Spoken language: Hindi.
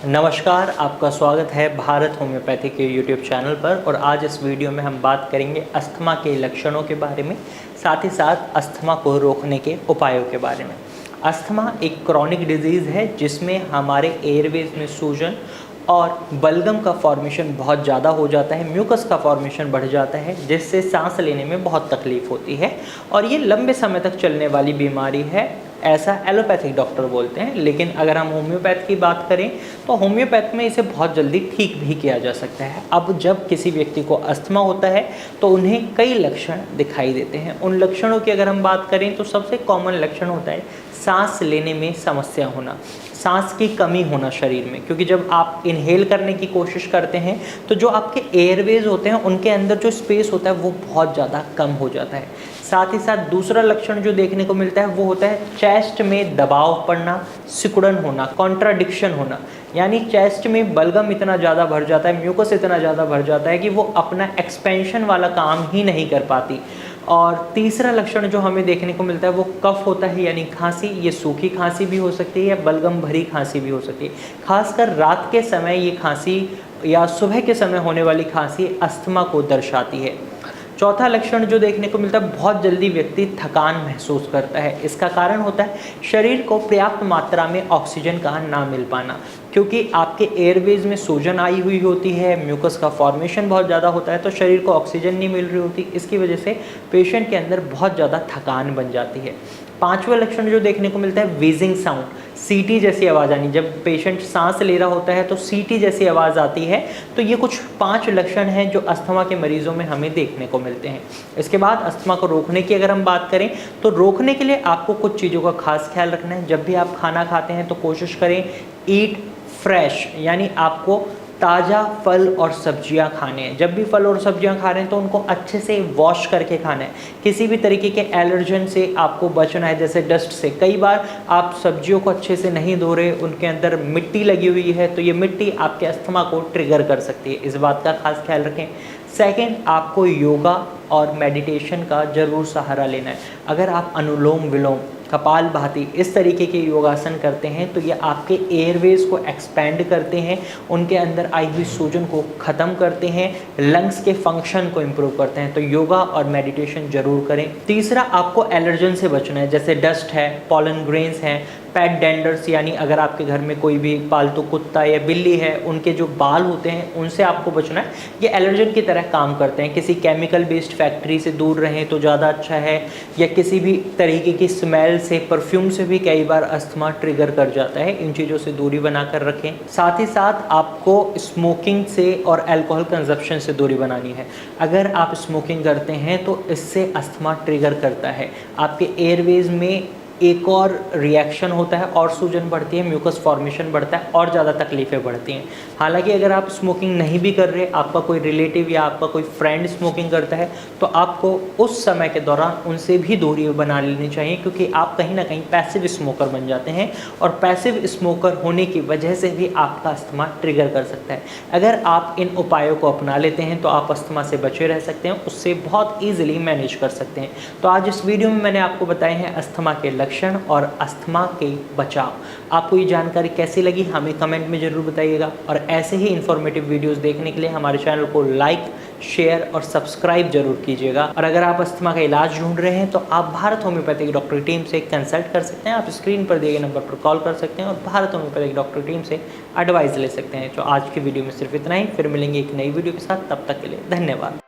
नमस्कार, आपका स्वागत है भारत होम्योपैथी के यूट्यूब चैनल पर। और आज इस वीडियो में हम बात करेंगे अस्थमा के लक्षणों के बारे में, साथ ही साथ अस्थमा को रोकने के उपायों के बारे में। अस्थमा एक क्रॉनिक डिजीज़ है जिसमें हमारे एयरवेज में सूजन और बलगम का फॉर्मेशन बहुत ज़्यादा हो जाता है, म्यूकस का फॉर्मेशन बढ़ जाता है, जिससे सांस लेने में बहुत तकलीफ़ होती है और ये लंबे समय तक चलने वाली बीमारी है, ऐसा एलोपैथिक डॉक्टर बोलते हैं। लेकिन अगर हम होम्योपैथ की बात करें तो होम्योपैथ में इसे बहुत जल्दी ठीक भी किया जा सकता है। अब जब किसी व्यक्ति को अस्थमा होता है तो उन्हें कई लक्षण दिखाई देते हैं। उन लक्षणों की अगर हम बात करें तो सबसे कॉमन लक्षण होता है सांस लेने में समस्या होना, सांस की कमी होना शरीर में, क्योंकि जब आप इनहेल करने की कोशिश करते हैं तो जो आपके एयरवेज होते हैं उनके अंदर जो स्पेस होता है वो बहुत ज़्यादा कम हो जाता है। साथ ही साथ दूसरा लक्षण जो देखने को मिलता है वो होता है चेस्ट में दबाव पड़ना, सिकुड़न होना, कॉन्ट्राडिक्शन होना, यानी चेस्ट में बलगम इतना ज़्यादा भर जाता है, म्यूकस इतना ज़्यादा भर जाता है कि वो अपना एक्सपेंशन वाला काम ही नहीं कर पाती। और तीसरा लक्षण जो हमें देखने को मिलता है वो कफ होता है, यानी खांसी। ये सूखी खांसी भी हो सकती है या बलगम भरी खांसी भी हो सकती है। खासकर रात के समय ये खांसी या सुबह के समय होने वाली खांसी अस्थमा को दर्शाती है। चौथा लक्षण जो देखने को मिलता है, बहुत जल्दी व्यक्ति थकान महसूस करता है। इसका कारण होता है शरीर को पर्याप्त मात्रा में ऑक्सीजन का ना मिल पाना, क्योंकि आपके एयरवेज में सूजन आई हुई होती है, म्यूकस का फॉर्मेशन बहुत ज़्यादा होता है, तो शरीर को ऑक्सीजन नहीं मिल रही होती। इसकी वजह से पेशेंट के अंदर बहुत ज़्यादा थकान बन जाती है। पांचवा लक्षण जो देखने को मिलता है व्हीजिंग साउंड, सीटी जैसी आवाज़ आनी। जब पेशेंट सांस ले रहा होता है तो सीटी जैसी आवाज़ आती है। तो ये कुछ 5 लक्षण हैं जो अस्थमा के मरीजों में हमें देखने को मिलते हैं। इसके बाद अस्थमा को रोकने की अगर हम बात करें तो रोकने के लिए आपको कुछ चीज़ों का खास ख्याल रखना है। जब भी आप खाना खाते हैं तो कोशिश करें ईट फ्रेश, यानी आपको ताज़ा फल और सब्जियां खाने हैं। जब भी फल और सब्जियां खा रहे हैं तो उनको अच्छे से वॉश करके खाना है। किसी भी तरीके के एलर्जन से आपको बचना है, जैसे डस्ट से। कई बार आप सब्जियों को अच्छे से नहीं धो रहे, उनके अंदर मिट्टी लगी हुई है, तो ये मिट्टी आपके अस्थमा को ट्रिगर कर सकती है। इस बात का खास ख्याल रखें। सेकेंड, आपको योगा और मेडिटेशन का ज़रूर सहारा लेना है। अगर आप अनुलोम विलोम, कपालभाति इस तरीके के योगासन करते हैं तो ये आपके एयरवेज को एक्सपेंड करते हैं, उनके अंदर आई हुई सूजन को ख़त्म करते हैं, लंग्स के फंक्शन को इम्प्रूव करते हैं। तो योगा और मेडिटेशन जरूर करें। तीसरा, आपको एलर्जन से बचना है, जैसे डस्ट है, पॉलन ग्रेन्स हैं, पेट डेंडर्स, यानी अगर आपके घर में कोई भी पालतू कुत्ता या बिल्ली है, उनके जो बाल होते हैं उनसे आपको बचना है। ये एलर्जन की तरह काम करते हैं। किसी केमिकल बेस्ड फैक्ट्री से दूर रहें तो ज़्यादा अच्छा है, या किसी भी तरीके की स्मेल से, परफ्यूम से भी कई बार अस्थमा ट्रिगर कर जाता है। इन चीज़ों से दूरी बनाकर रखें। साथ ही साथ आपको स्मोकिंग से और अल्कोहल कंजप्शन से दूरी बनानी है। अगर आप स्मोकिंग करते हैं तो इससे अस्थमा ट्रिगर करता है। आपके एयरवेज में एक और रिएक्शन होता है और सूजन बढ़ती है, म्यूकस फॉर्मेशन बढ़ता है और ज़्यादा तकलीफ़ें बढ़ती हैं। हालांकि अगर आप स्मोकिंग नहीं भी कर रहे, आपका कोई रिलेटिव या आपका कोई फ्रेंड स्मोकिंग करता है तो आपको उस समय के दौरान उनसे भी दूरी बना लेनी चाहिए, क्योंकि आप कहीं ना कहीं पैसिव स्मोकर बन जाते हैं और पैसिव स्मोकर होने की वजह से भी आपका अस्थमा ट्रिगर कर सकता है। अगर आप इन उपायों को अपना लेते हैं तो आप अस्थमा से बचे रह सकते हैं, उससे बहुत ईजिली मैनेज कर सकते हैं। तो आज इस वीडियो में मैंने आपको बताए हैं अस्थमा के लक्षण और अस्थमा के बचाव। आपको ये जानकारी कैसी लगी हमें कमेंट में ज़रूर बताइएगा। और ऐसे ही इन्फॉर्मेटिव वीडियोस देखने के लिए हमारे चैनल को लाइक, शेयर और सब्सक्राइब जरूर कीजिएगा। और अगर आप अस्थमा का इलाज ढूंढ रहे हैं तो आप भारत होम्योपैथिक डॉक्टर की टीम से कंसल्ट कर सकते हैं। आप स्क्रीन पर दिए गए नंबर पर कॉल कर सकते हैं और भारत होम्योपैथिक डॉक्टर टीम से एडवाइस ले सकते हैं। तो आज की वीडियो में सिर्फ इतना ही, फिर मिलेंगे एक नई वीडियो के साथ। तब तक के लिए धन्यवाद।